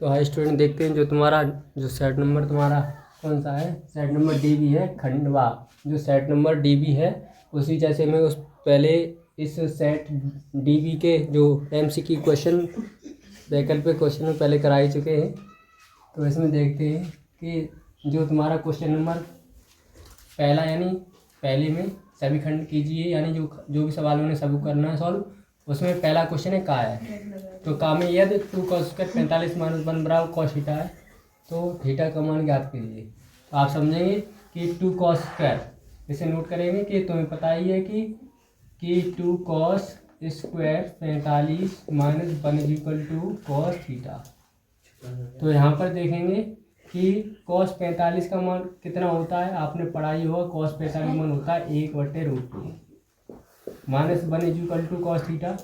तो हाँ स्टूडेंट, देखते हैं जो सेट नंबर तुम्हारा कौन सा है, सेट नंबर डी बी है खंडवा। जो सेट नंबर डी बी है उसी जैसे मैं उस पहले इस सेट डी बी के जो MCQ क्वेश्चन वैकल्पिक क्वेश्चन में पहले करा ही चुके हैं। तो इसमें देखते हैं कि जो तुम्हारा क्वेश्चन नंबर पहला यानी पहले में सभी खंड कीजिए, यानी जो भी सवाल उन्हें सब करना है सॉल्व। उसमें पहला क्वेश्चन है का है, तो का में यदि 2 cos स्क्वायर 45 - 1 बराबर cos थीटा है, तो थीटा का मान ज्ञात कीजिए। तो आप समझेंगे कि 2 cos स्क्वायर, इसे नोट करेंगे कि तुम्हें पता ही है कि 2 cos स्क्वायर 45 - 1 = cos थीटा। तो यहाँ पर देखेंगे कि cos 45 का मान कितना होता है, आपने पढ़ा ही होगा। cos 45 मान होता है 1/√2 -1 = cos थीटा,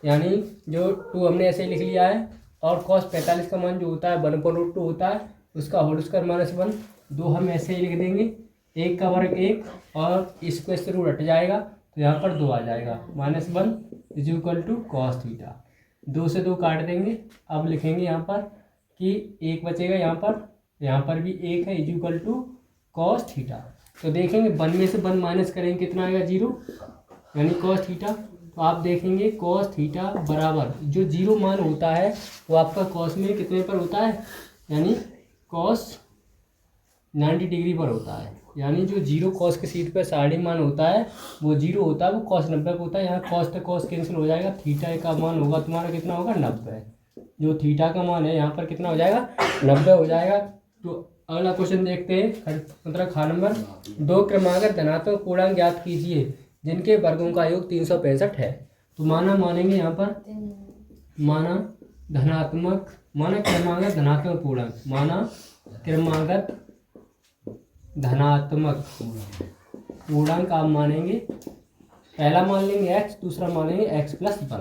यानी जो 2 हमने ऐसे ही लिख लिया है। और cos 45 का मान जो होता है 1/√2 होता है, उसका होल स्क्वायर -1, 2 हम ऐसे ही लिख देंगे। 1 का वर्ग 1 और इसको इससे रूट हट जाएगा, तो यहाँ पर 2 आ जाएगा। -1 = cos थीटा। 2 से 2 काट देंगे। अब लिखेंगे यहाँ पर कि 1 बचेगा, यहाँ पर भी 1 है, = cos थीटा। तो देखेंगे 1 में से 1 माइनस करेंगे, कितना आएगा 0, यानी cos थीटा। तो आप देखेंगे cos थीटा बराबर जो 0 मान होता है वो आपका cos में कितने पर होता है, यानी cos 90 डिग्री पर होता है। यानी जो 0 cos के सीट पर साढ़े मान होता है वो 0 होता है, वो cos 90 पर होता है। यहाँ cos तक cos कैंसिल हो जाएगा, थीटा का मान होगा तुम्हारा कितना होगा 90। जो थीटा का मान है यहाँ पर कितना हो जाएगा 90 हो जाएगा। तो अगला क्वेश्चन देखते हैं, मतलब खा नंबर 2 क्रमागत धनात्मक पूर्णांक ज्ञात कीजिए जिनके वर्गों का योग 365 है। तो मानेंगे यहाँ पर क्रमागत धनात्मक पूर्णांक आप मानेंगे। पहला मान लेंगे x, दूसरा मानेंगे x + 1। तो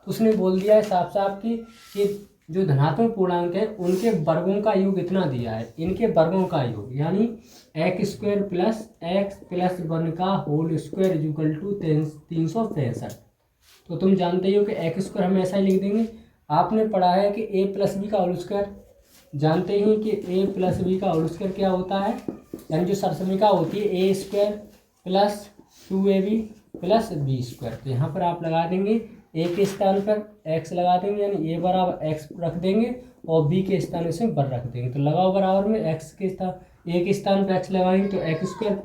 उसने बोल दिया है साफ साफ कि जो धनात्मक पूर्णांक है उनके वर्गों का योग इतना दिया है, इनके वर्गों का योग यानी x² + x + 1 का होल स्क्वायर = 365। तो तुम जानते ही हो कि x² हम ऐसा ही लिख देंगे। आपने पढ़ा है कि a + b का होल स्क्वायर, जानते ही कि a + b का होल स्क्वायर क्या होता है, यानी जो सरसमीका होती है a² + 2ab + b²। तो यहाँ पर आप लगा देंगे a के स्थान पर x लगा देंगे, यानी a बराबर x रख देंगे और b के स्थान में बर रख देंगे। तो लगाओ बराबर में a के स्थान पर x लगाएंगे तो x² +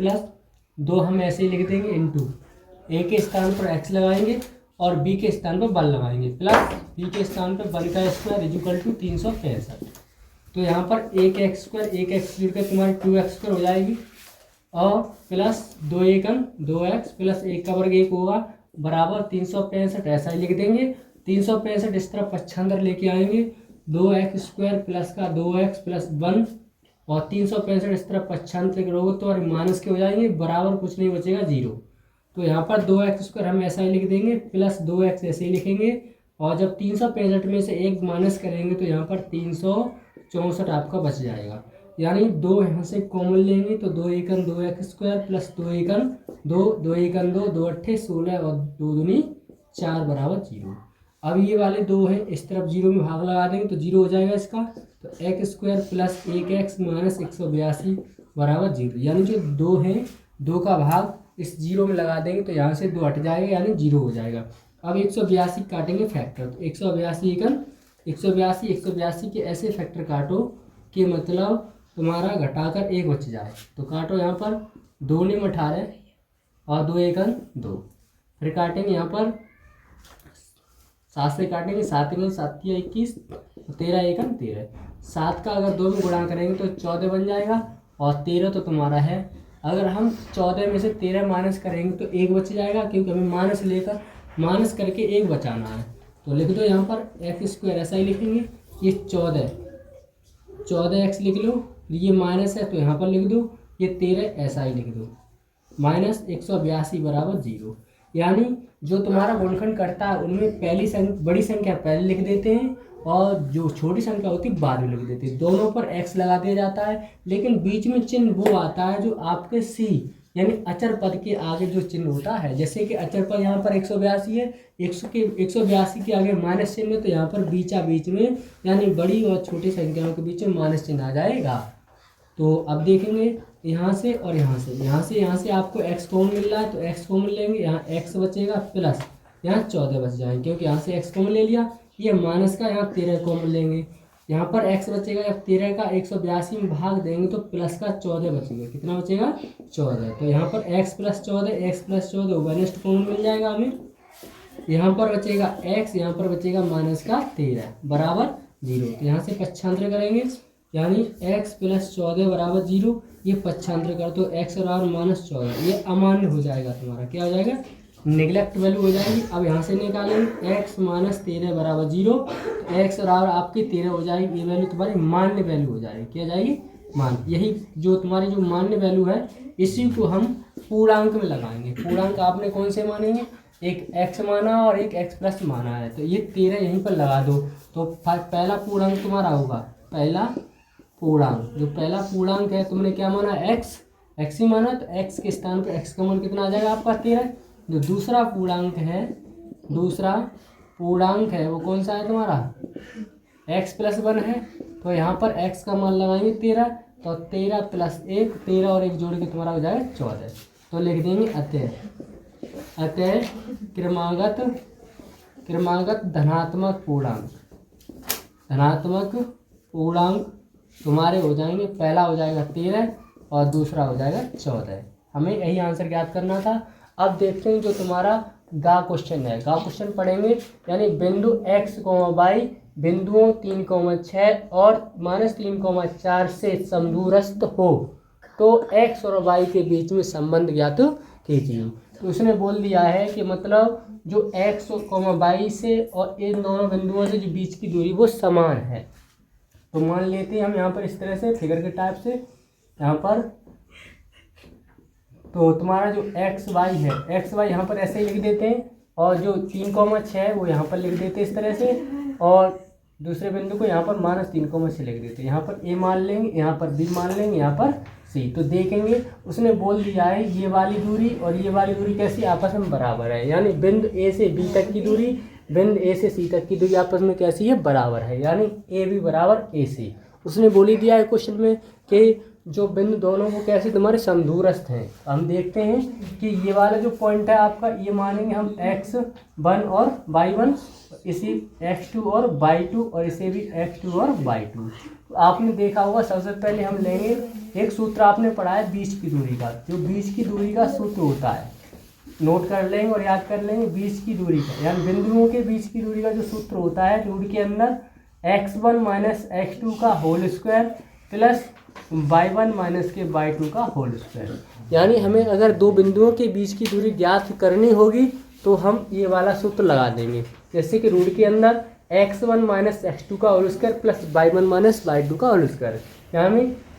2 हम ऐसे ही लिख देंगे इंटू a के स्थान पर x लगाएंगे और b के स्थान पर 1 लगाएंगे प्लस b के स्थान पर 1 का स्क्वायर = 365। तो यहाँ पर 1x जुड़ कर तुम्हारी 2x² हो जाएगी और प्लस 2 × 1 2x प्लस 1 का वर्ग 1 होगा बराबर 365। ऐसा ही लिख देंगे। 365 इस तरफ पक्षांतर लेके आएंगे, 2x² प्लस का 2x + 1 और 365 इस तरफ पक्षांतर करोगे तो माइनस के हो जाएंगे, बराबर कुछ नहीं बचेगा 0। तो यहाँ पर 2x² हम ऐसा ही लिख देंगे प्लस 2x ऐसे ही लिखेंगे और जब 365 में से 1 माइनस करेंगे तो यहाँ पर 364 आपका बच जाएगा। यानी 2 यहाँ से कॉमन लेंगे तो 2 × 2x² प्लस 2 × 2 2 × 2 2 × 8 16 और 2 दूनी 4 बराबर 0। अब ये वाले 2 हैं, इस तरफ 0 में भाग लगा देंगे तो 0 हो जाएगा इसका। तो x² प्लस 1x - 182 बराबर 0। यानी जो 2 हैं 2 का भाग इस 0 में लगा देंगे तो यहाँ से 2 हट जाएगा, यानी 0 हो जाएगा। अब 182 काटेंगे फैक्टर, तो 182 के ऐसे फैक्टर काटो कि मतलब तुम्हारा घटाकर 1 बच जाए। तो काटो यहाँ पर 2 × 18 और 2 × 1 2। फिर काटेंगे यहाँ पर 7 से काटेंगे, 7 × 7 = 21 13 × 1 13। 7 का अगर 2 में गुणा करेंगे तो 14 बन जाएगा और 13 तो तुम्हारा है। अगर हम 14 में से 13 माइनस करेंगे तो 1 बच जाएगा, क्योंकि हमें माइनस करके 1 बचाना है। तो लिख दो यहाँ पर x² ऐसा ही लिखेंगे, ये 14x लिख लो, ये माइनस है तो यहाँ पर लिख दो, ये 13 ऐसा ही लिख दो, -182 बराबर 0। यानी जो तुम्हारा गुणनखंड करता है उनमें बड़ी संख्या पहले लिख देते हैं और जो छोटी संख्या होती है बाद में लिख देते हैं। दोनों पर x लगा दिया जाता है, लेकिन बीच में चिन्ह वो आता है जो आपके c यानी अचर पद के आगे जो चिन्ह होता है, जैसे कि अचर पद यहाँ पर 182 है, 182 के आगे माइनस चिन्ह है, तो यहाँ पर बीच में यानी बड़ी और छोटी संख्याओं के बीच में माइनस चिन्ह आ जाएगा। तो अब देखेंगे यहाँ से और यहाँ से आपको x कॉमन मिल रहा है, तो x कॉमन लेंगे, यहाँ x बचेगा प्लस यहाँ 14 बच जाएंगे, क्योंकि यहाँ से x कॉमन ले लिया। ये माइनस का यहाँ 13 कॉमन लेंगे, यहाँ पर x बचेगा, जब 13 का 182 में भाग देंगे तो प्लस का 14 बचेगा। कितना बचेगा? 14। तो यहाँ पर x प्लस 14 वेस्ट कॉमन मिल जाएगा हमें। यहाँ पर बचेगा x, यहाँ पर बचेगा माइनस का 13 बराबर 0। तो यहाँ से पक्षांतर करेंगे, यानी x प्लस 14 बराबर 0। ये पक्षांतर कर तो x बराबर माइनस 14, ये अमान्य हो जाएगा तुम्हारा, क्या हो जाएगा? नेगलेक्ट वैल्यू हो जाएगी। अब यहाँ से निकालेंगे x माइनस 13 बराबर 0, तो x बराबर आपकी 13 हो जाएगी। ये वैल्यू तुम्हारी मान्य वैल्यू हो जाएगी, क्या जाएगी? मान्य। यही जो तुम्हारी जो मान्य वैल्यू है, इसी को हम पूर्णांक में लगाएंगे। पूर्णांक आपने कौन से मानेंगे? एक x माना और एक x प्लस माना है, तो ये 13 यहीं पर लगा दो। तो पहला पूर्णांक तुम्हारा होगा, पहला पूर्णांक, जो पहला पूर्णांक है तुमने क्या माना? x ही माना, तो x के स्थान पर x का मान कितना आ जाएगा आपका? 13। जो दूसरा पूर्णांक है वो कौन सा है तुम्हारा? x प्लस 1 है, तो यहाँ पर x का मान लगाएंगे 13, तो 13 प्लस 1, 13 और 1 जोड़ के तुम्हारा हो जाएगा 14। तो लिख देंगे अतः क्रमागत धनात्मक पूर्णांक तुम्हारे हो जाएंगे, पहला हो जाएगा 13 और दूसरा हो जाएगा 14। हमें यही आंसर ज्ञात करना था। अब देखते हैं जो तुम्हारा गा क्वेश्चन है, गा क्वेश्चन पढ़ेंगे, यानी बिंदु x, y बिंदुओं 3,6 और -3,4 से समदूरस्थ हो तो x और y के बीच में संबंध ज्ञात कीजिए। तो उसने बोल दिया है कि मतलब जो x और y से और इन दोनों बिंदुओं से जो बीच की दूरी वो समान है। तो मान लेते हैं हम यहाँ पर इस तरह से फिगर के टाइप से, यहाँ पर तो तुम्हारा जो एक्स वाई है, एक्स वाई यहाँ पर ऐसे ही लिख देते हैं, और जो 3,6 है वो यहाँ पर लिख देते हैं इस तरह से, और दूसरे बिंदु को यहाँ पर -3,6 लिख देते हैं। यहाँ पर ए मान लेंगे, यहाँ पर बी मान लेंगे, यहाँ पर सी। तो देखेंगे उसने बोल दिया है ये वाली दूरी और ये वाली दूरी कैसी आपस में बराबर है, यानी बिंदु ए से बी तक की दूरी, बिंदु ए से सी तक की दूरी आपस में कैसी है? बराबर है, यानी ए बी बराबर ए सी। उसने बोल ही दिया है क्वेश्चन में कि जो बिंदु दोनों को कैसे तुम्हारे समदूरस्थ हैं। हम देखते हैं कि ये वाला जो पॉइंट है आपका, ये मानेंगे हम x1 और y1, इसी x2 और y2, और इसे भी x2 और y2। तो आपने देखा होगा, सबसे पहले हम लेंगे एक सूत्र, आपने पढ़ा है बीच की दूरी का। जो बीच की दूरी का सूत्र होता है, नोट कर लेंगे और याद कर लेंगे। बीच की दूरी का यानी बिंदुओं के बीच की दूरी का जो सूत्र होता है, रूट के अंदर x1 माइनस x2 का whole square plus y1 minus के y2 का होल स्क्वायर। यानी हमें अगर दो बिंदुओं के बीच की दूरी ज्ञात करनी होगी तो हम ये वाला सूत्र लगा देंगे, जैसे कि रूट के अंदर x1 माइनस x2 का whole square plus y1 minus y2 का होल स्क्वायर।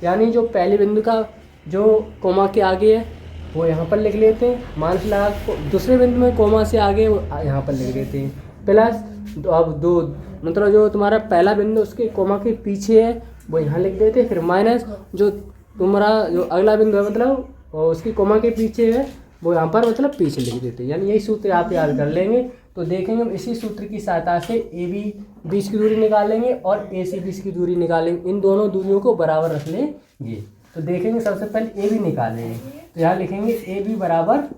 यानी जो पहले बिंदु का जो कोमा के आगे है वो यहाँ पर लिख लेते हैं, माइनस लगा, दूसरे बिंदु में कोमा से आगे यहाँ पर लिख देते हैं, प्लस अब दो मतलब जो तुम्हारा पहला बिंदु उसके कोमा के पीछे है वो यहाँ लिख देते हैं, फिर माइनस जो तुम्हारा जो अगला बिंदु है मतलब उसकी कोमा के पीछे है वो यहाँ पर मतलब पीछे लिख देते हैं। यानी यही सूत्र आप याद कर लेंगे। तो देखेंगे हम इसी सूत्र की सहायता से ए बी बीच की दूरी निकालेंगे और ए सी बीच की दूरी निकालेंगे, इन दोनों दूरियों को बराबर रख लेंगे। तो देखेंगे सबसे पहले ए बी निकालेंगे, तो यहाँ लिखेंगे ए बी बराबर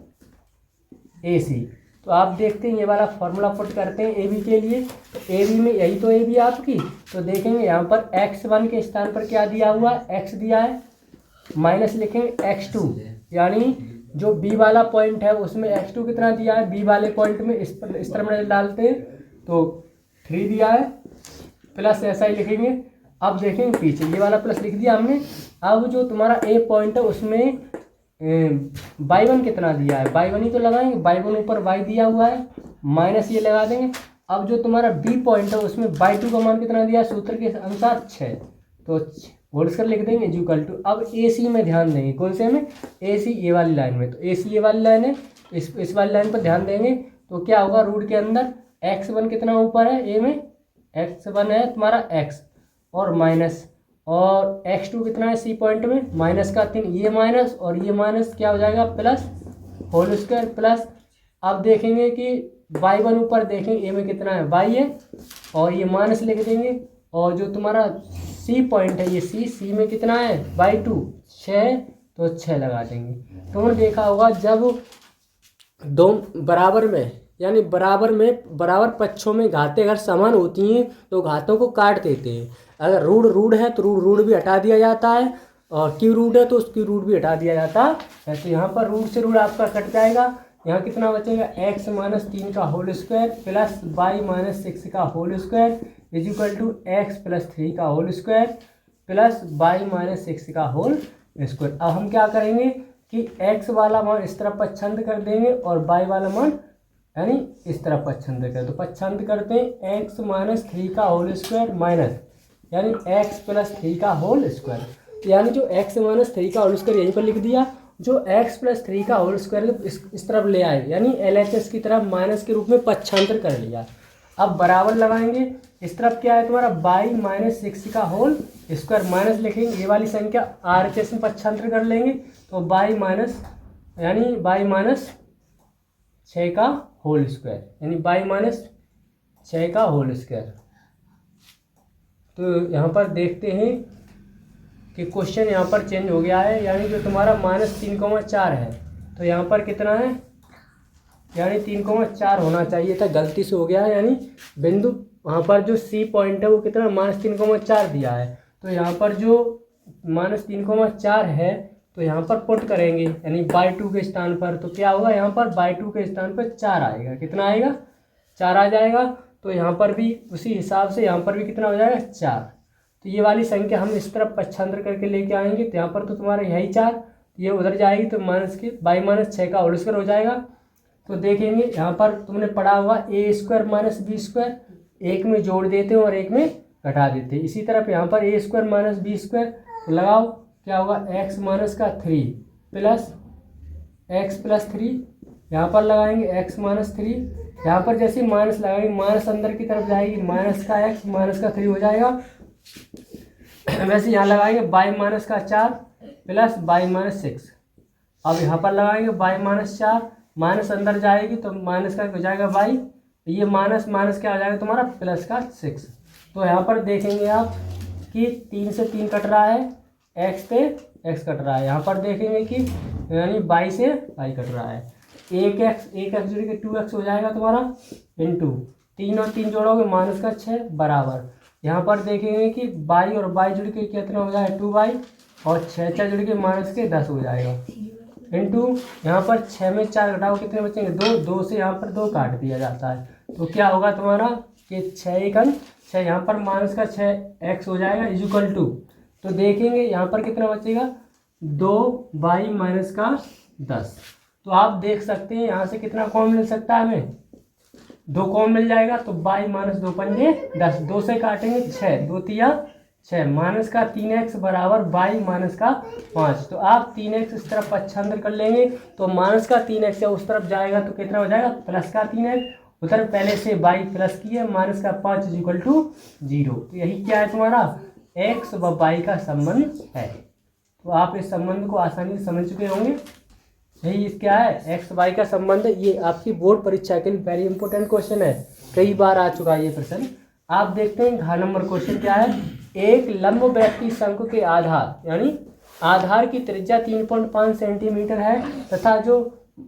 ए सी। तो आप देखते हैं ये वाला फॉर्मूला पुट करते हैं ए बी के लिए, तो ए बी में यही तो ए बी आपकी। तो देखेंगे यहाँ पर x1 के स्थान पर क्या दिया हुआ है? x दिया है, माइनस लिखेंगे x2, यानी जो b वाला पॉइंट है उसमें x2 कितना दिया है? b वाले पॉइंट में इस तरह में डालते हैं तो 3 दिया है, प्लस ऐसा ही लिखेंगे। अब देखेंगे पीछे ये वाला प्लस लिख दिया हमने। अब जो तुम्हारा ए पॉइंट है उसमें y1 कितना दिया है? y1 ही तो लगाएंगे, y1 ऊपर y दिया हुआ है, माइनस ये लगा देंगे। अब जो तुम्हारा b पॉइंट है उसमें y2 का मान कितना दिया है? सूत्र के अनुसार 6, तो होल स्क्वायर लिख देंगे इक्वल टू। अब ए सी में ध्यान देंगे, कौन से में? ए सी ये वाली लाइन में। तो ए सी ये वाली लाइन है, इस वाली लाइन पर ध्यान देंगे तो क्या होगा? रूट के अंदर x1 कितना ऊपर है? ए में x1 है तुम्हारा x, और माइनस और x2 कितना है सी पॉइंट में, -3, ये माइनस और ये माइनस क्या हो जाएगा प्लस होल स्क्वायर प्लस। अब देखेंगे कि y1 ऊपर देखेंगे a में कितना है y है और ये माइनस लिख देंगे, और जो तुम्हारा सी पॉइंट है ये सी में कितना है y2 6, तो 6 लगा देंगे। तुमने देखा होगा जब दो बराबर में यानी बराबर पक्षों में घातें अगर समान होती हैं तो घातों को काट देते हैं। अगर रूट है तो रूट भी हटा दिया जाता है, और क्यू रूट है तो उसकी रूट भी हटा दिया जाता है। तो यहाँ पर रूट से रूट आपका कट जाएगा, यहाँ कितना बचेगा x - 3 का होल स्क्वायर प्लस y - 6 का whole square is equal to x + 3 का होल स्क्वायर प्लस y - 6 का होल स्क्वायर। अब हम क्या करेंगे कि x वाला मान इस तरफ पच्छांत कर देंगे और y वाला मान यानी इस तरफ पच्छांत करें। तो पच्छांत करते हैं x - 3 का होल स्क्वायर माइनस यानी x + 3 का होल स्क्वायर, यानी जो x - 3 का होल स्क्वायर यहीं पर लिख दिया, जो x + 3 का होल स्क्वायर इस तरफ ले आए यानी LHS की तरफ माइनस के रूप में पच्छांतर कर लिया। अब बराबर लगाएंगे, इस तरफ क्या है तुम्हारा y - 6 का होल स्क्वायर माइनस लिखेंगे, ये वाली संख्या RHS में पच्छांतर कर लेंगे तो y - 6 का होल स्क्वायर यानी y - 6 का होल स्क्वायर। तो यहाँ पर देखते हैं कि क्वेश्चन यहाँ पर चेंज हो गया है, यानी जो तुम्हारा -3,4 है तो यहाँ पर कितना है यानी 3,4 होना चाहिए था, गलती से हो गया है। यानी बिंदु वहाँ पर जो सी पॉइंट है वो कितना -3,4 दिया है, तो यहाँ पर जो -3,4 है तो यहाँ पर पुट करेंगे यानी y2 के स्थान पर, तो क्या होगा यहाँ पर y2 के स्थान पर 4 आएगा, कितना आएगा 4 आ जाएगा। तो यहाँ पर भी उसी हिसाब से यहाँ पर भी कितना हो जाएगा 4। तो ये वाली संख्या हम इस तरफ पच्छांतर करके लेके आएंगे, तो यहाँ पर तो तुम्हारा यही 4, ये उधर जाएगी तो y - 6 का होल स्क्वायर हो जाएगा। तो देखेंगे यहाँ पर तुमने पढ़ा हुआ a² - b², एक में जोड़ देते हैं और एक में घटा देते हैं। इसी तरफ यहाँ पर a² - b², तो लगाओ क्या होगा x - 3 प्लस x + 3, यहाँ पर लगाएंगे x - 3, यहाँ पर जैसे माइनस लगाएंगे माइनस अंदर की तरफ जाएगी -x - 3 हो जाएगा। वैसे यहाँ लगाएंगे y - 4 प्लस y - 6, अब यहाँ पर लगाएंगे y - 4, माइनस अंदर जाएगी तो माइनस का हो जाएगा y, ये माइनस क्या हो जाएगा तुम्हारा प्लस का 6। तो यहाँ पर देखेंगे आप कि 3 से 3 कट रहा है, x से x कट रहा है, यहाँ पर देखेंगे कि यानी y से y कट रहा है, एक x जुड़ के 2x हो जाएगा तुम्हारा इंटू 3 और 3 जोड़ोगे -6 बराबर, यहाँ पर देखेंगे कि y और y जुड़ के कितना हो जाएगा 2y और 6 जुड़ के -10 हो जाएगा इंटू यहाँ पर 6 में 4 घटाओ कितने बचेंगे 2 से यहाँ पर 2 काट दिया जाता है, तो क्या होगा तुम्हारा कि 6 यहाँ पर -6x हो जाएगा इज इक्वल टू, तो देखेंगे यहाँ पर कितना बचेगा 2y - 10। तो आप देख सकते हैं यहाँ से कितना कॉमन मिल सकता है, हमें 2 कॉमन मिल जाएगा, तो y - 2 पंजे 10, 2 से काटेंगे 6, 2 तिया 6, -3x बराबर y - 5। तो आप 3x इस तरफ पच्छांतर कर लेंगे तो -3x उस तरफ जाएगा तो कितना हो जाएगा +3x, उधर पहले से y प्लस की है -5 इज इक्वल टू 0। तो यही क्या है तुम्हारा x व y का संबंध है। तो आप इस संबंध को आसानी से समझ चुके होंगे, यही क्या है x y का संबंध है। ये आपकी बोर्ड परीक्षा के लिए वेरी इंपॉर्टेंट क्वेश्चन है, कई बार आ चुका है ये प्रश्न। आप देखते हैं घ नंबर क्वेश्चन क्या है, एक लंबवृत्तीय शंकु के आधार यानी आधार की त्रिज्या 3.5 सेंटीमीटर है तथा जो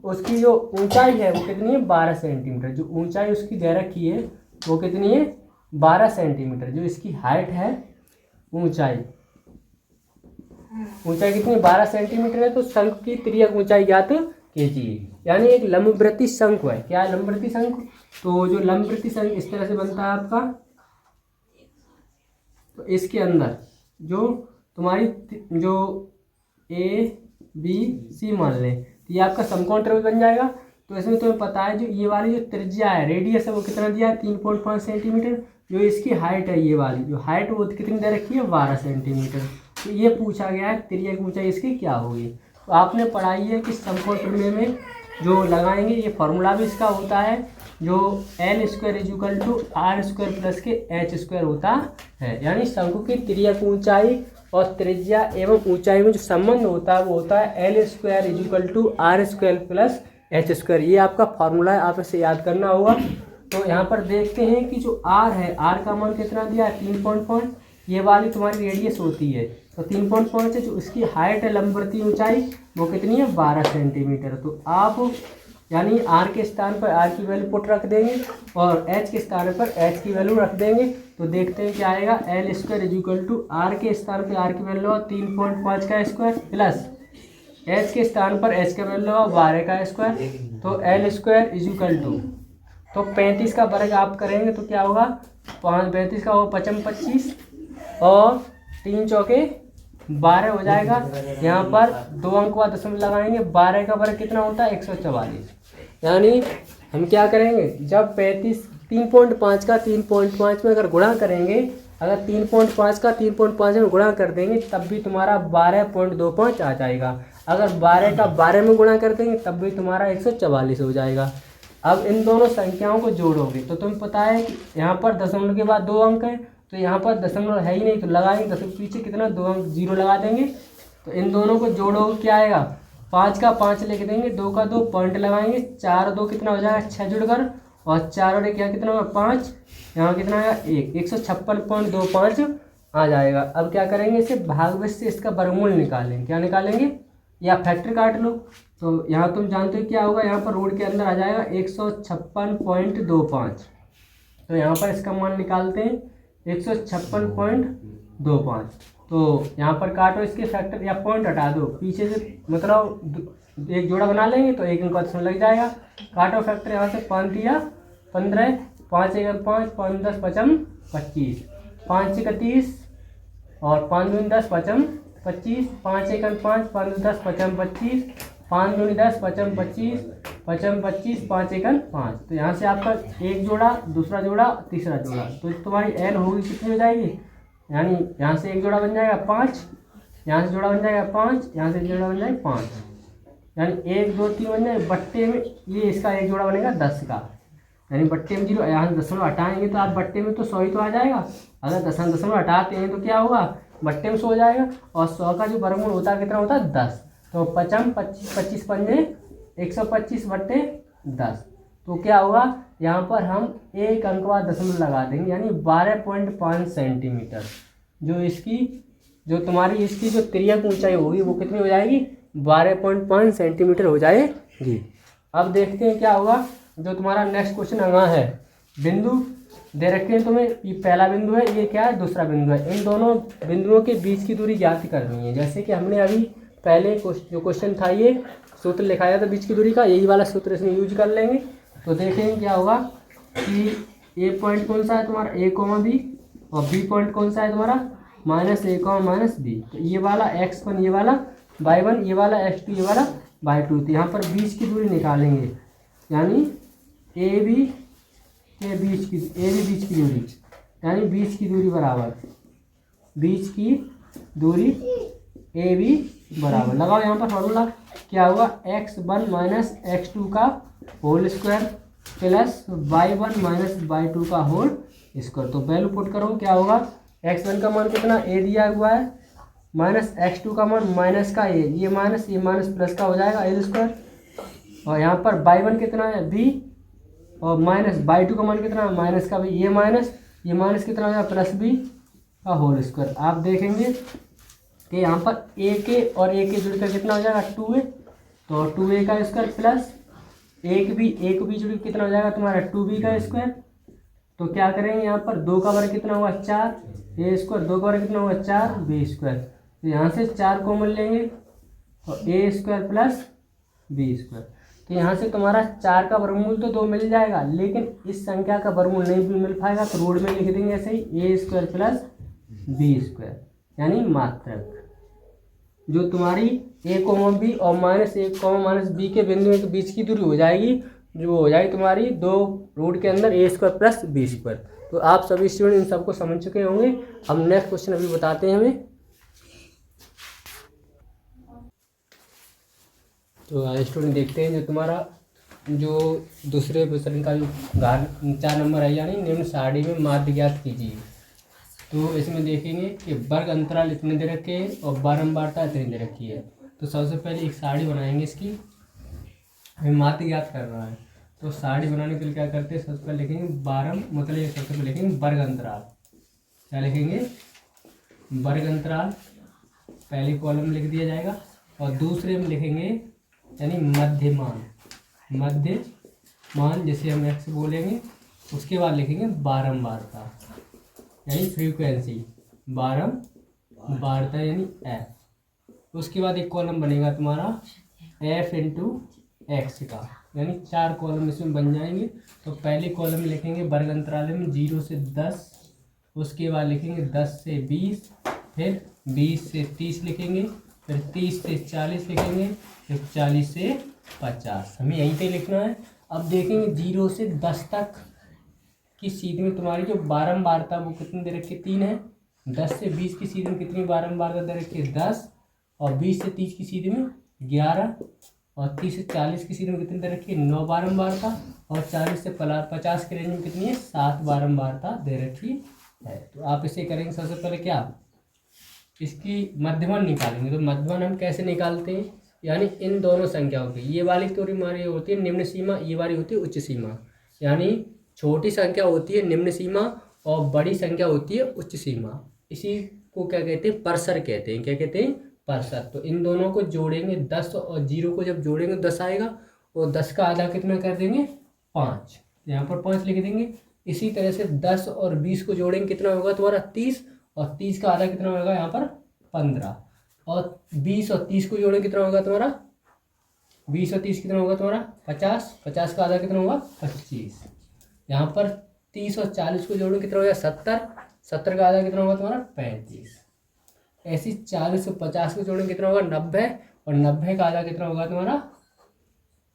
उसकी जो ऊंचाई है वो कितनी है 12 सेंटीमीटर, जो ऊंचाई उसकी दे रखी है वो कितनी है 12 सेंटीमीटर, जो इसकी हाइट है ऊंचाई कितनी 12 सेंटीमीटर है, तो शंकु की तिर्यक ऊंचाई ज्ञात कीजिए। यानी एक लंबवृत्तीय शंकु है, क्या है लंबवृत्तीय शंकु, तो जो लंबवृत्तीय शंकु इस तरह से बनता है आपका, तो इसके अंदर जो तुम्हारी जो ABC मान लें तो ये आपका समकोण त्रिभुज बन जाएगा। तो इसमें तुम्हें पता है जो ये वाली जो त्रिज्या है रेडियस है वो कितना दिया है 3.5 सेंटीमीटर, जो इसकी हाइट है ये वाली जो हाइट वो कितनी दे रखी है 12 सेंटीमीटर। तो ये पूछा गया है तिर्यक ऊंचाई इसकी क्या होगी। तो आपने पढ़ाई है कि समकोण प्रमेय में जो लगाएंगे ये फॉर्मूला भी इसका होता है, जो L square is equal to R square plus के एच स्क्वायर होता है। यानी शंकु की तिर्यक ऊंचाई और त्रिज्या एवं ऊंचाई में जो संबंध होता है वो होता है L square is equal to R square plus H square. ये आपका फॉर्मूला है, आप इसे याद करना होगा। तो यहाँ पर देखते हैं कि जो आर है, आर का मान कितना दिया है 3.5, ये वाली तुम्हारी रेडियस होती है तो 3.5 है। जो इसकी हाइट है लंबवर्ती ऊंचाई वो कितनी है 12 सेंटीमीटर। तो आप यानी आर के स्थान पर आर की वैल्यू पुट रख देंगे और एच के स्थान पर एच की वैल्यू रख देंगे। तो देखते हैं क्या आएगा, L square is equal to R के स्थान पर आर की वैल्यू 3.5 का स्क्वायर प्लस एच के स्थान पर एच का वैल्यू 12 का स्क्वायर। तो L square is equal to, तो 35 का वर्ग आप करेंगे तो क्या होगा 35 का होगा 25 और 3 चौके 12 हो जाएगा। यहाँ पर 2 अंक का दशमलव लगाएंगे, 12 का वर्ग कितना होता है 144। यानी हम क्या करेंगे, जब 3.5 का 3.5 में अगर गुणा करेंगे, अगर 3.5 का 3.5 में गुणा कर देंगे तब भी तुम्हारा 12.25 आ जाएगा। अगर 12 का 12 में गुणा कर देंगे तब भी तुम्हारा 144 हो जाएगा। अब इन दोनों संख्याओं को जोड़ोगे तो तुम्हें पता है कि यहाँ पर दशमलव के बाद 2 अंक है, तो यहाँ पर दशमलव है ही नहीं तो लगाएंगे, दशमलव पीछे कितना 2 अंक 0 लगा देंगे। तो इन दोनों को जोड़ोगे क्या आएगा, 5 का 5 लिख देंगे, 2 का 2 पॉइंट लगाएंगे, 4 2 कितना हो जाएगा 6 जुड़कर, और 4 और 1 यहाँ कितना होगा 5, यहाँ कितना आएगा 1, 156.25 आ जाएगा। अब क्या करेंगे, इसे भागवश से इसका वर्गमूल निकालेंगे। क्या निकालेंगे, या फैक्टर काट लो। तो यहाँ तुम जानते हो क्या होगा, यहाँ पर रूट के अंदर आ जाएगा 156.25। तो यहाँ पर इसका मान निकालते हैं 156.25। तो यहाँ पर काटो इसके फैक्टर या पॉइंट हटा दो पीछे से, मतलब एक जोड़ा बना लेंगे तो 1 अंक का दशमलव लग जाएगा। काटो फैक्टर, यहाँ से 5 दिया 15, 5 1 5, 5 10 55 25, 5 1 30 और 5 2 10 55 25, 5 1 5, 5 2 10 55 25, 5 2 10 55 25 55 25, 5 1 5। तो यहाँ से आपका एक जोड़ा, दूसरा जोड़ा, तीसरा जोड़ा, तो तुम्हारी एन होगी कितनी हो जाएगी, यानी यहाँ से एक जोड़ा बन जाएगा 5, यहाँ से जोड़ा बन जाएगा 5, यहाँ से जोड़ा बन जाएगा 5, यानी 1 2 3 बन जाएगा। बट्टे में ये इसका एक जोड़ा बनेगा 10 का, यानी बट्टे में 0, यहाँ से दशमलव हटाएंगे तो आप बट्टे में तो 100 ही तो आ जाएगा। अगर दशमलव हटाते हैं तो क्या होगा, बट्टे में 100 हो जाएगा। और 100 का जो वर्गमूल होता है कितना होता है 10। तो 55 25 पंजे 125 बट्टे 10। तो क्या होगा, यहाँ पर हम 1 अंक का दशमलव लगा देंगे, यानी 12.5 सेंटीमीटर। जो इसकी जो तुम्हारी इसकी जो तिर्यक ऊंचाई होगी वो कितनी हो जाएगी 12.5 सेंटीमीटर हो जाएगी। अब देखते हैं क्या होगा, जो तुम्हारा नेक्स्ट क्वेश्चन अगला है। बिंदु दे रखे हैं तुम्हें, ये पहला बिंदु है, ये क्या है दूसरा बिंदु है। इन दोनों बिंदुओं के बीच की दूरी ज्ञात करनी है। जैसे कि हमने अभी पहले जो क्वेश्चन था ये सूत्र लिखाया था बीच की दूरी का, यही वाला सूत्र इसमें यूज कर लेंगे। तो देखेंगे क्या होगा कि ए पॉइंट कौन सा है तुम्हारा a, b, और b पॉइंट कौन सा है तुम्हारा -a, -b। तो ये वाला x1, ये वाला y1, ये वाला x2, ये वाला y2। तो यहाँ पर बीच की दूरी निकालेंगे, यानी AB के बीच की दूरी, यानी बीच की दूरी बराबर बीच की दूरी AB बराबर, लगाओ यहाँ पर फॉर्मूला क्या होगा, x1 माइनस x2 का whole square plus y1 minus y2 का होल स्क्वायर। तो वैल्यू पुट करो, क्या होगा, x1 का मान कितना a दिया हुआ है, माइनस x2 का मान माइनस का a, ये माइनस प्लस का हो जाएगा a स्क्वायर, और यहाँ पर y1 कितना है b, और माइनस y2 का मान कितना है माइनस का b, ये माइनस कितना हो जाएगा प्लस b का होल स्क्वायर। आप देखेंगे कि यहाँ पर a के और a के जुड़कर कितना हो जाएगा 2a, तो 2a का स्क्वायर प्लस a को भी जुड़ कितना हो जाएगा तुम्हारा 2b का स्क्वायर। तो क्या करेंगे, यहाँ पर 2 का वर्ग कितना हुआ 4, a स्क्वायर, 2 का वर्ग कितना हुआ 4, b स्क्वायर। तो यहाँ से 4 कॉमन लेंगे तो a square plus b square. तो यहाँ से तुम्हारा 4 का वर्गमूल तो 2 मिल जाएगा, लेकिन इस संख्या का वर्गमूल नहीं भी मिल पाएगा, तो रोड में लिख देंगे ऐसे ही a square plus b square, यानी मात्रक। जो तुम्हारी a, b और -a, -b के बिंदुओं के बीच की दूरी हो जाएगी, जो हो जाएगी तुम्हारी 2 रूट के अंदर a square plus b square. तो आप सभी स्टूडेंट इन सबको समझ चुके होंगे। अब नेक्स्ट क्वेश्चन अभी बताते हैं हमें। तो स्टूडेंट देखते हैं, जो तुम्हारा जो दूसरे प्रश्न का जो 4 नंबर है, यानी निम्न सारणी में माध्य ज्ञात कीजिए। तो इसमें देखेंगे कि वर्ग अंतराल इतने दे रखे हैं और बारंबारता इतनी दे रखी है। तो सबसे पहले एक सारणी बनाएंगे, इसकी हमें माध्य ज्ञात करना है। तो सारणी बनाने के लिए क्या करते हैं, सबसे पहले लिखेंगे मतलब ये सबसे पहले लिखेंगे वर्ग अंतराल। क्या लिखेंगे, वर्ग अंतराल पहले कॉलम में लिख दिया जाएगा, और दूसरे में लिखेंगे यानी मध्यमान। मध्यमान जैसे हम एक्स बोलेंगे, उसके बाद लिखेंगे बारंबारता यानी फ्रीक्वेंसी, बारंबारता यानी एफ। उसके बाद एक कॉलम बनेगा तुम्हारा एफ इंटू एक्स का, यानी 4 कॉलम इसमें बन जाएंगे। तो पहले कॉलम में लिखेंगे वर्ग अंतराल में 0 से 10, उसके बाद लिखेंगे 10 से 20, फिर 20 से 30 लिखेंगे, फिर 30 से 40 लिखेंगे, फिर 40 से 50। हमें यहीं पे लिखना है। अब देखेंगे 0 से 10 तक की सीधी में तुम्हारी जो बारंबारता वो कितनी दे रखी है, 3 है। 10 से 20 की सीधी में कितनी बारंबारता दे रखी है, 10, और 20 से 30 की सीधी में 11, और 30 से 40 की सीधी में कितनी दे रखी है, 9 बारंबारता, और 40 से 50 के रेंज में कितनी है, 7 बारंबारता दे रखी है। तो आप इसे करेंगे सबसे पहले क्या, इसकी मध्यमान निकालेंगे। तो मध्यमान हम कैसे निकालते हैं, यानी इन दोनों संख्याओं की, ये वाली तो हमारी होती है निम्न सीमा, ये वाली होती है उच्च सीमा। यानी छोटी संख्या होती है निम्न सीमा और बड़ी संख्या होती है उच्च सीमा। इसी को क्या कहते हैं, परसर कहते हैं। क्या कहते हैं, परसर। तो इन दोनों को जोड़ेंगे, 10 और 0 को जब जोड़ेंगे 10 आएगा, और 10 का आधा कितना कर देंगे, 5। यहाँ पर 5 लिख देंगे। इसी तरह से 10 और 20 को जोड़ेंगे, कितना होगा तुम्हारा 30, और 30 का आधा कितना होगा यहाँ पर 15, और 20 और 30 को जोड़ेंगे कितना होगा तुम्हारा, 20 और 30 कितना होगा तुम्हारा 50, 50 का आधा कितना होगा 25। यहाँ पर 30 और 40 को जोड़ेंगे कितना होगा 70, 70 का आधा कितना होगा तुम्हारा 35। ऐसी 40 और 50 को जोड़ेंगे कितना होगा 90, और 90 का आधा कितना होगा तुम्हारा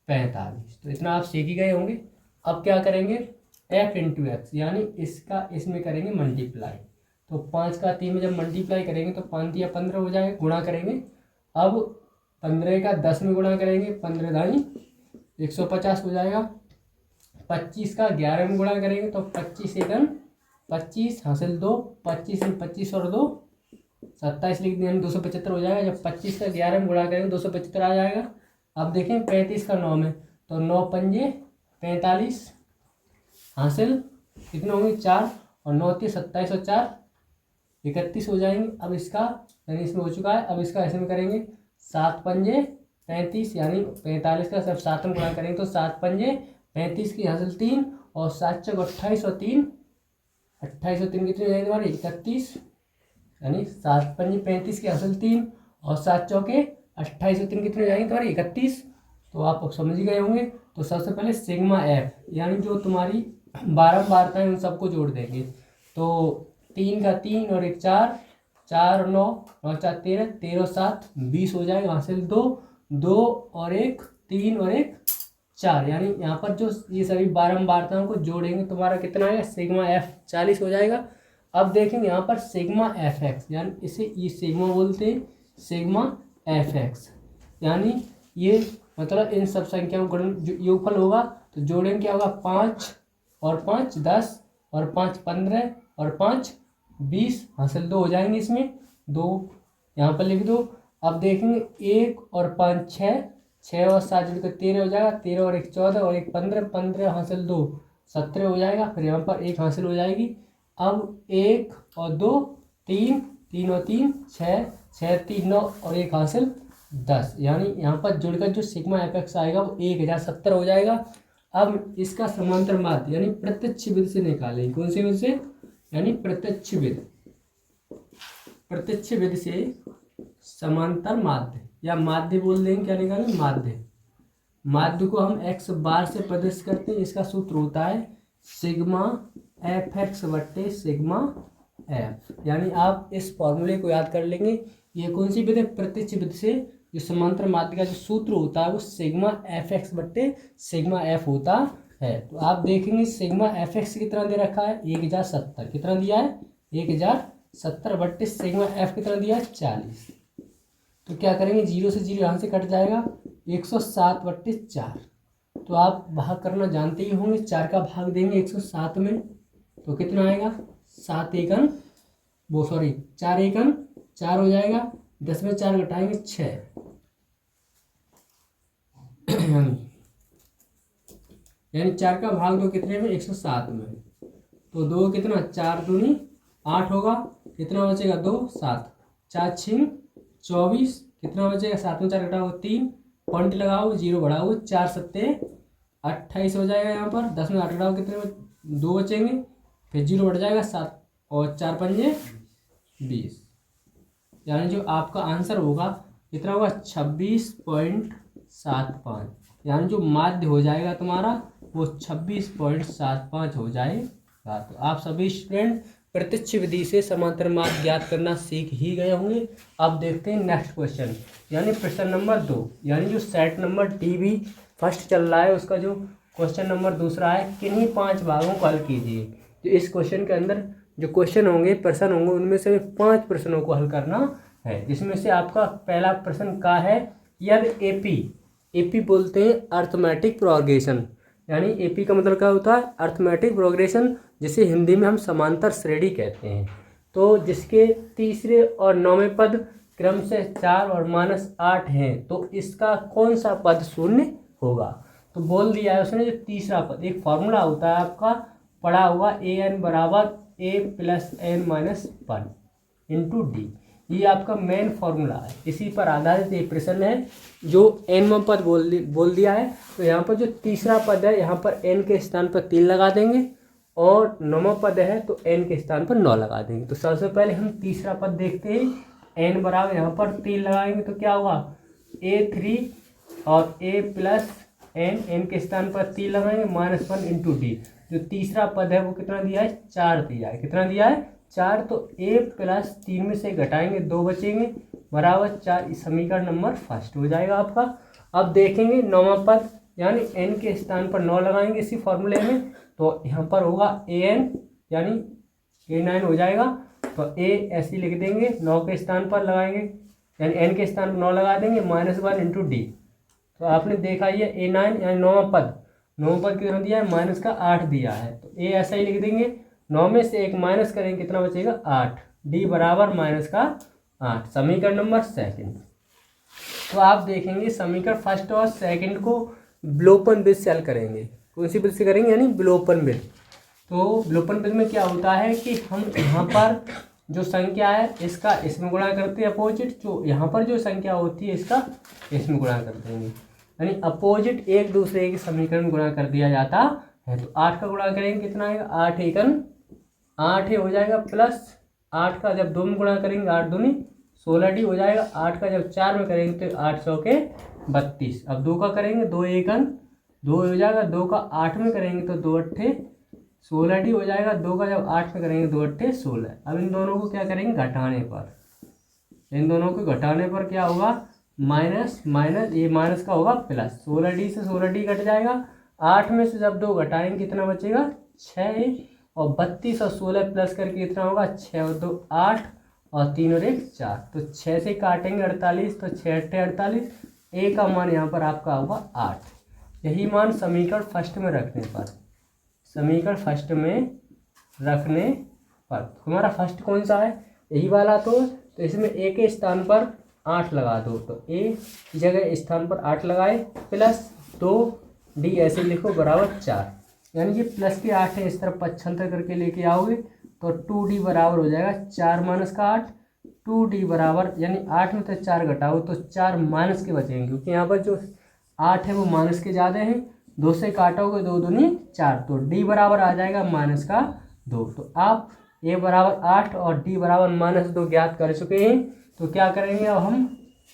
45। तो इतना आप सीख ही गए होंगे। अब क्या करेंगे, f इंटू एक्स, यानी इसका इसमें करेंगे मल्टीप्लाई। तो 5 का 3 में जब मल्टीप्लाई करेंगे तो 5 या 15 हो जाएगा, गुणा करेंगे। अब 15 का 10 में गुणा करेंगे, 15 दाई 150 हो जाएगा। 25 का 11 में गुणा करेंगे तो 25 एकम 25 हासिल 2, 25 में 25 और 2 27 लिख देंगे, 275 हो जाएगा। जब 25 का 11 में गुणा करेंगे 275 आ जाएगा। अब देखें 35 का 9 में, तो 9 पंजे 45 हासिल कितने होंगे 4, और 9 3 27 और 4 31 हो जाएंगे। अब इसका यानी इसमें हो चुका है, अब इसका ऐसे में करेंगे 7 पंजे 35, यानी 45 का सब 7 में गुणा करेंगे तो 7 पंजे 35 की हासिल 3, और 7 चौक 28 और 3 28 और 3 कितने हो जाएंगे हमारे 31, यानी 7 पंजे 35 की हासिल 3, और 7 चौके 28 और 3 कितने हो जाएंगे तुम्हारे 31। तो आप समझ ही गए होंगे। तो सबसे पहले सिग्मा एफ, यानी जो तुम्हारी बारंबारता है उन सबको जोड़ देंगे। तो 3 का 3 और 1 4, 4 और 9, 9 4 13, 13 और 7 20 हो जाएगा, हासिल 2, 2 और 1 3 और 1 4, यानी यहाँ पर जो ये सभी बारंबारताओं को जोड़ेंगे तुम्हारा कितना आएगा, सिग्मा एफ 40 हो जाएगा। अब देखेंगे यहाँ पर सिग्मा एफ एक्स, यानी इसे ये सिग्मा बोलते हैं, सिग्मा एफ एक्स, यानी ये मतलब इन सब संख्याओं का योगफल होगा। तो जोड़ेंगे क्या होगा, 5 और 5 10, और 5 15, और 5 20 हासिल 2 हो जाएंगे। इसमें 2 यहाँ पर लिख दो। अब देखेंगे 1 और 5 6, 6 और 7 जुड़कर 13 हो जाएगा, 13 और 1 14, और 1 15, 15 हासिल 2 17 हो जाएगा। फिर यहाँ पर 1 हासिल हो जाएगी। अब 1 और 2 3, 3 और 3 6, 6 3 9, और 1 हासिल 10, यानी यहाँ पर जुड़कर जो सिग्मा एफ एक्स आएगा वो 1070 हो जाएगा। अब इसका समांतर माध्य यानी प्रत्यक्ष विधि से निकालेंगे। कौन सी विधि से, यानी प्रत्यक्ष विधि, प्रत्यक्ष विधि से समांतर माध्य या माध्य बोल देंगे। क्या निकालें, माध्य। माध्य को हम x बार से प्रदर्शित करते हैं। इसका सूत्र होता है सिग्मा एफ एक्स बट्टे सिग्मा एफ, यानी आप इस फॉर्मूले को याद कर लेंगे। ये कौन सी विधि, प्रत्यक्ष विधि से जो समांतर माध्य का जो सूत्र होता है वो सिग्मा एफ एक्स बट्टे सिग्मा एफ होता है। तो आप देखेंगे सिग्मा एफ एक्स कितना दे रखा है 1070, कितना दिया है 1070 बट्टे सिग्मा एफ कितना दिया है 40। तो क्या करेंगे 0 से 0 यहाँ से कट जाएगा, 107 बट्टे 4। तो आप भाग करना जानते ही होंगे। 4 का भाग देंगे 107 में तो कितना आएगा, 7 एकम 4 एकम 4 हो जाएगा, 10 में 4 घटाएंगे 6 यानी 4 का भाग दो कितने में, 107 में। तो 2 कितना, 4 दूनी 8 होगा, कितना बचेगा 2 7, 4 6 24, कितना बचेगा 7 में 4 घटाओ 3, पॉइंट लगाओ 0 बढ़ाओ 4 7 28 हो जाएगा। यहाँ पर 10 में 8 घटाओ कितने में 2 बचेंगे, फिर 0 बढ़ जाएगा 7 और 4 पंजे 20, यानी जो आपका आंसर होगा कितना होगा 26.75, यानी जो माध्य हो जाएगा तुम्हारा वो 26.75 हो जाएगा। तो आप सभी स्टूडेंट प्रत्यक्ष विधि से समांतर माध्य ज्ञात करना सीख ही गए होंगे। अब देखते हैं नेक्स्ट क्वेश्चन, यानी प्रश्न नंबर 2, यानी जो सेट नंबर टीवी फर्स्ट चल रहा है उसका जो क्वेश्चन नंबर दूसरा है, किन्हीं 5 भागों को हल कीजिए। तो इस क्वेश्चन के अंदर जो क्वेश्चन होंगे, प्रश्न होंगे, उनमें से 5 प्रश्नों को हल करना है। इसमें से आपका पहला प्रश्न का है, यदि एपी बोलते हैं अर्थमेटिक प्रोग्रेशन, यानी एपी का मतलब क्या होता है, अर्थमेटिक प्रोग्रेशन, जिसे हिंदी में हम समांतर श्रेणी कहते हैं। तो जिसके तीसरे और 9वें पद क्रम से 4 और -8 हैं, तो इसका कौन सा पद शून्य होगा। तो बोल दिया है उसने, जो तीसरा पद, एक फॉर्मूला होता है आपका पढ़ा हुआ, an बराबर a + n - 1 इंटू डी, ये आपका मेन फॉर्मूला है। इसी पर आधारित ये प्रश्न है। जो nवां पद बोल दिया है, तो यहाँ पर जो तीसरा पद है, यहाँ पर n के स्थान पर 3 लगा देंगे, और 9वां पद है तो n के स्थान पर 9 लगा देंगे। तो सबसे पहले हम तीसरा पद देखते हैं। n बराबर यहाँ पर 3 लगाएंगे तो क्या होगा, a3 और a + n के स्थान पर 3 लगाएंगे -1 इंटू डी। जो तीसरा पद है वो कितना दिया है, 4 दिया है। कितना दिया है, 4। तो a + 3 में से घटाएंगे 2 बचेंगे बराबर 4। समीकरण नंबर फर्स्ट हो जाएगा आपका। अब देखेंगे 9वां पद, यानी n के स्थान पर 9 लगाएंगे इसी फॉर्मूले में, तो यहाँ पर होगा an, यानी a9 हो जाएगा। तो a ऐसे लिख देंगे, 9 के स्थान पर लगाएंगे, यानी n के स्थान पर 9 लगा देंगे -1 इंटू डी। तो आपने देखा ये a9 यानी 9वां पद कितना दिया है, -8 दिया है। तो a ऐसा ही लिख देंगे, 9 में से 1 माइनस करेंगे कितना बचेगा 8, डी बराबर -8। समीकरण नंबर सेकंड। तो आप देखेंगे समीकरण फर्स्ट और सेकंड को विलोपन विधि से हल करेंगे। कौन सी विधि से करेंगे, यानी विलोपन विधि। तो विलोपन विधि में क्या होता है कि हम यहाँ पर जो संख्या है इसका इसमें गुणा करते हैं अपोजिट, जो यहाँ पर जो संख्या होती है इसका इसमें गुणा कर देंगे, यानी अपोजिट एक दूसरे के समीकरण में गुणा कर दिया जाता है। तो 8 का गुणा करेंगे कितना आएगा, 8 एकम 8 हो जाएगा, प्लस 8 का जब 2 में गुणा करेंगे 8 दूनी 16 डी हो जाएगा। 8 का जब 4 में करेंगे तो 8 चौके 32। अब 2 का करेंगे 2 एकम 2 हो जाएगा, 2 का 8 में करेंगे तो 2 अट्ठे 16 डी हो जाएगा। 2 का जब 8 में करेंगे 2 अट्ठे 16। अब इन दोनों को क्या करेंगे, घटाने पर, इन दोनों को घटाने पर क्या होगा, माइनस माइनस, ये माइनस का होगा प्लस, 16 डी से 16 डी घट जाएगा। 8 में से जब 2 घटाएंगे कितना बचेगा 6, और 32 और 16 प्लस करके कितना होगा 6 और 2 8 और 3 और 1 4। तो 6 से काटेंगे 48, तो 6 अट्ठे 48, ए का मान यहाँ पर आपका होगा 8। यही मान समीकरण फर्स्ट में रखने पर, समीकरण फर्स्ट में रखने पर हमारा फर्स्ट कौन सा है, यही वाला। तो इसमें ए के स्थान पर 8 लगा दो, तो ए की जगह स्थान पर 8 लगाए, प्लस 2 डी ऐसे लिखो बराबर 4, यानी कि प्लस के 8 है, इस तरफ पक्षांतर करके लेके आओगे तो 2d बराबर हो जाएगा 4 माइनस का 8। 2d बराबर, यानी 8 में से 4 घटाओ तो 4 माइनस के बचेंगे, क्योंकि यहाँ पर जो 8 है वो माइनस के ज़्यादा है। 2 से काटोगे 2 दूनी 4, तो d बराबर आ जाएगा -2। तो आप a बराबर 8 और d बराबर -2 ज्ञात कर चुके हैं। तो क्या करेंगे, अब हम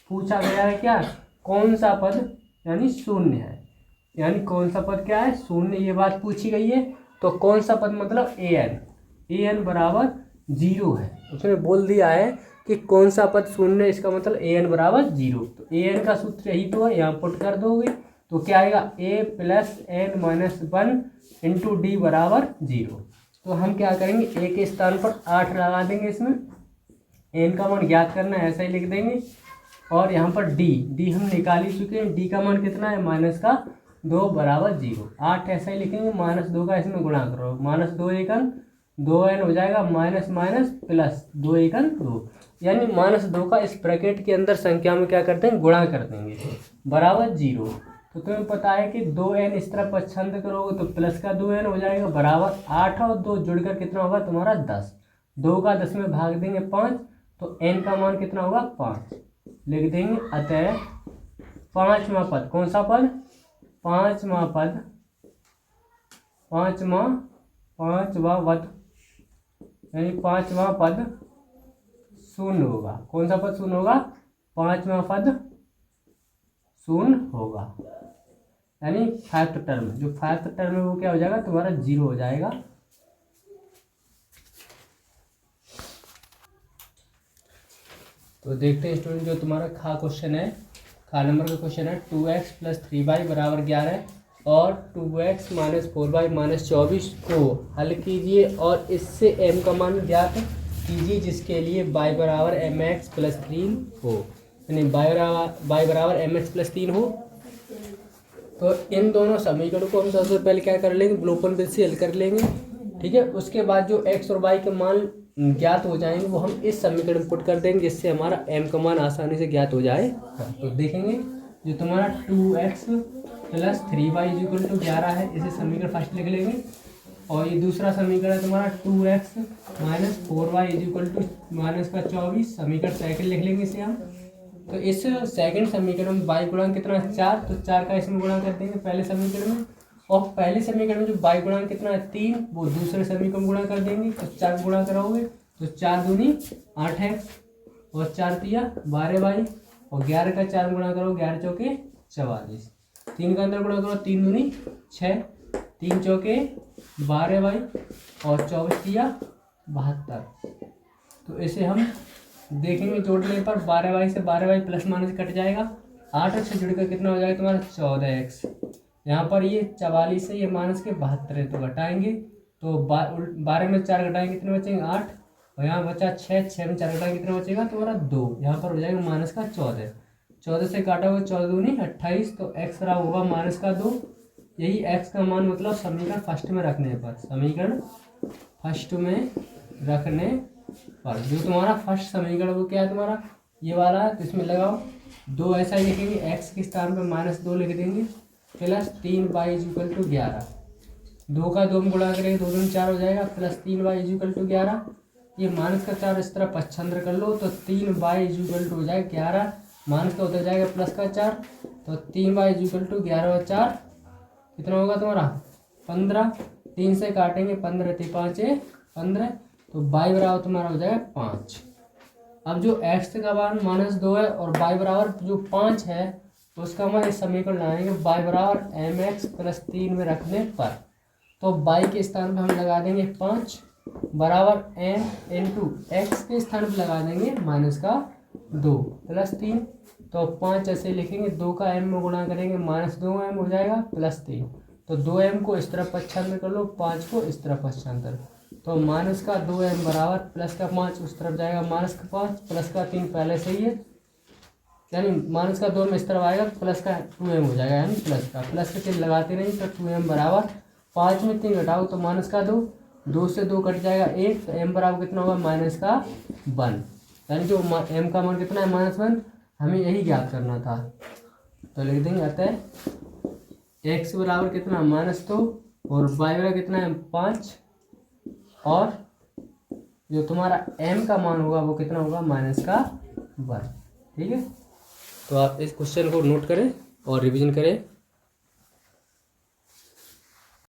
पूछा गया है क्या, कौन सा पद यानी शून्य है, यानी कौन सा पद क्या है, शून्य, ये बात पूछी गई है। तो कौन सा पद मतलब an बराबर 0 है। उसने बोल दिया है कि कौन सा पद शून्य है, इसका मतलब an बराबर 0। तो an का सूत्र यही तो है, यहाँ पुट कर दोगे तो क्या आएगा, a + n - 1 इंटू डी बराबर 0। तो हम क्या करेंगे, a के स्थान पर 8 लगा देंगे, इसमें n का मान ज्ञात करना है, ऐसा ही लिख देंगे। और यहाँ पर d हम निकाल ही चुके हैं, d का मान कितना है 2 बराबर 0। 8 ऐसा ही लिखेंगे, -2 का इसमें गुणा करो, -2 एकन 2n हो जाएगा, माइनस माइनस प्लस 2 एकन 2, यानी -2 का इस ब्रैकेट के अंदर संख्या में क्या करते हैं, गुणा कर देंगे, बराबर 0। तो तुम्हें पता है कि 2n इस तरफ पच्छंद करोगे तो प्लस का 2n हो जाएगा, बराबर 8 और 2 जुड़कर कितना होगा तुम्हारा 10। 2 का 10 में भाग देंगे 5, तो n का मान कितना होगा 5 लिख देंगे। अतः पांचवा पद, कौन सा पद, पांचवा पद, पांचवा पद यानी पांचवा पद शून्य होगा। कौन सा पद शून्य होगा, पांचवा पद शून्य होगा, यानी 5th टर्म, जो 5th टर्म है वो क्या हो जाएगा तुम्हारा 0 हो जाएगा। तो देखते हैं स्टूडेंट, जो तुम्हारा खा क्वेश्चन है, खा नंबर का क्वेश्चन है, 2x + 3y बराबर 11 और 2x - 4y - 24 को हल कीजिए और इससे m का मान ज्ञात कीजिए जिसके लिए y बराबर mx + 3 हो, यानी y बराबर mx + 3 हो। तो इन दोनों समीकरणों को हम सबसे पहले क्या कर लेंगे, विलोपन विधि से हल कर लेंगे, ठीक है। उसके बाद जो x और y के मान ज्ञात हो जाएंगे वो हम इस समीकरण में पुट कर देंगे, जिससे हमारा m का मान आसानी से ज्ञात हो जाए। तो देखेंगे जो तुम्हारा 2x + 3y = 11 है, इसे समीकरण फर्स्ट लिख लेंगे। और ये दूसरा समीकरण तुम्हारा 2x - 4y = -24, समीकरण सेकंड लिख लेंगे इसे हम। तो इस सेकंड समीकरण में y गुणांक कितना है 4, तो 4 का इसमें गुणा कर देंगे पहले समीकरण में, और पहले समीकरण में जो y गुणांक कितना है 3, वो दूसरे समीकरण में गुणा कर देंगे। तो 4 गुणा करोगे तो 4 दूनी 8x और 4 तिया 12y, और 11 का 4 गुणा करो, 11 चौके 44, 3 का अंदर गुणा करो, 3 दूनी 6, 3 चौके 12y और 24 तिया 72। तो इसे हम देखेंगे जोड़ने पर 12y से 12y प्लस माइनस कट जाएगा, 8x से जुड़कर कितना हो जाएगा तुम्हारा 14x। यहाँ पर ये 44 से ये माइनस के 72 है, तो घटाएंगे तो 12 में 4 घटाएंगे कितने बचेंगे 8, और यहाँ बचा 6, 6 में 4 घटाएंगे कितना बचेगा तुम्हारा 2, यहाँ पर हो जाएगा माइनस का 14। 14 से काटा हुआ 14 दूनी 28, तो x बराबर होगा माइनस का 2। यही x का मान मतलब समीकरण फर्स्ट में रखने पर, समीकरण फर्स्ट में रखने पर जो तुम्हारा फर्स्ट समीकरण वो क्या है तुम्हारा ये वाला है, तो इसमें लगाओ 2 ऐसा ही लिखेंगे, x के स्थान पर -2 लिख देंगे, प्लस 3y = 11, 2 का 2 में गुणा करेंगे 2 दूनी 4 हो जाएगा, प्लस 3y = 11, ये माइनस का 4 इस तरह पच्छंद कर लो, तो 3y = हो जाएगा 11, माइनस का उधर जाएगा प्लस का 4, तो 3y = 11 और 4 कितना होगा तुम्हारा 15, 3 से काटेंगे 15 × 5 = 15, तो y बराबर तुम्हारा हो जाएगा 5। अब जो x का मान -2 है और y बराबर जो 5 है, तो उसका मान इस समीकरण लगाएंगे y बराबर mx + 3 में रखने पर, तो y के स्थान पर हम लगा देंगे 5 बराबर m × x के स्थान पर लगा देंगे -2 प्लस 3, तो 5 ऐसे लिखेंगे, 2 का m में गुणा करेंगे -2m हो जाएगा प्लस 3, तो 2m को इस तरफ पच्छांतर कर लो, 5 को इस तरफ पच्छांतर, तो -2m बराबर प्लस का 5 उस तरफ जाएगा -5 प्लस का 3 पहले से ही है, यानी -2 में इस तरफ आएगा प्लस का 2m हो जाएगा, यानी प्लस का चिन्ह लगाते नहीं, तो 2m बराबर 5 में 3 घटाओ तो -2, 2 से 2 कट जाएगा 1, तो m बराबर कितना होगा -1, यानी जो m का मान कितना है -1, हमें यही ज्ञात करना था। तो लिख देंगे अतः x बराबर कितना -2 और y बराबर कितना है 5, और जो तुम्हारा m का मान होगा वो कितना होगा -1। ठीक है, तो आप इस क्वेश्चन को नोट करें और रिवीजन करें।